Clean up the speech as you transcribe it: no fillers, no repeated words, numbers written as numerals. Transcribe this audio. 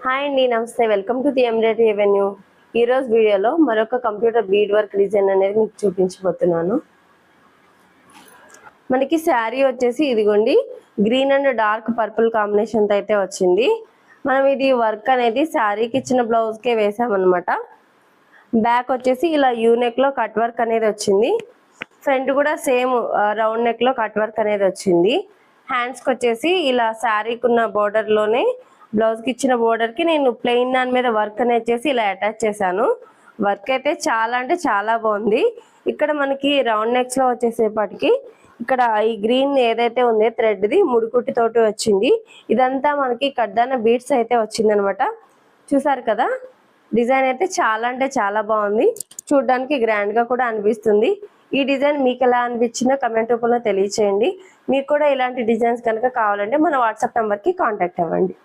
Hi అండి, నమస్తే. Welcome to the embroidery avenue. ఈరోజు వీడియోలో మరొక కంప్యూటర్ బీడ్ వర్క్ డిజైన్ అనేది మీకు చూపించబోతున్నాను. మనకి శారీ వచ్చేసి ఇదిగోండి గ్రీన్ అండ్ డార్క్ పర్పుల్ కాంబినేషన్తో అయితే వచ్చింది. మనం ఇది వర్క్ అనేది శారీకి ఇచ్చిన బ్లౌజ్కే వేసామన్నమాట. బ్యాక్ వచ్చేసి ఇలా యూ నెక్లో కట్ వర్క్ అనేది వచ్చింది. ఫ్రంట్ కూడా సేమ్ రౌండ్ నెక్లో కట్ వర్క్ అనేది వచ్చింది. హ్యాండ్స్కి వచ్చేసి ఇలా శారీకి ఉన్న బోర్డర్లోనే బ్లౌజ్కి ఇచ్చిన బోర్డర్కి నేను ప్లెయిన్ దాని మీద వర్క్ అనేది చేసి ఇలా అటాచ్ చేశాను. వర్క్ అయితే చాలా అంటే చాలా బాగుంది. ఇక్కడ మనకి రౌండ్ నెక్స్లో వచ్చేసేపటికి ఇక్కడ ఈ గ్రీన్ ఏదైతే ఉందో థ్రెడ్ది ముడికుట్టి తోటి వచ్చింది. ఇదంతా మనకి కడ్డాన బీడ్స్ అయితే వచ్చింది అనమాట. చూసారు కదా, డిజైన్ అయితే చాలా అంటే చాలా బాగుంది. చూడడానికి గ్రాండ్గా కూడా అనిపిస్తుంది. ఈ డిజైన్ మీకు ఎలా అనిపించిందో కమెంట్ రూపంలో తెలియచేయండి. మీకు కూడా ఇలాంటి డిజైన్స్ కనుక కావాలంటే మన వాట్సాప్ నెంబర్కి కాంటాక్ట్ అవ్వండి.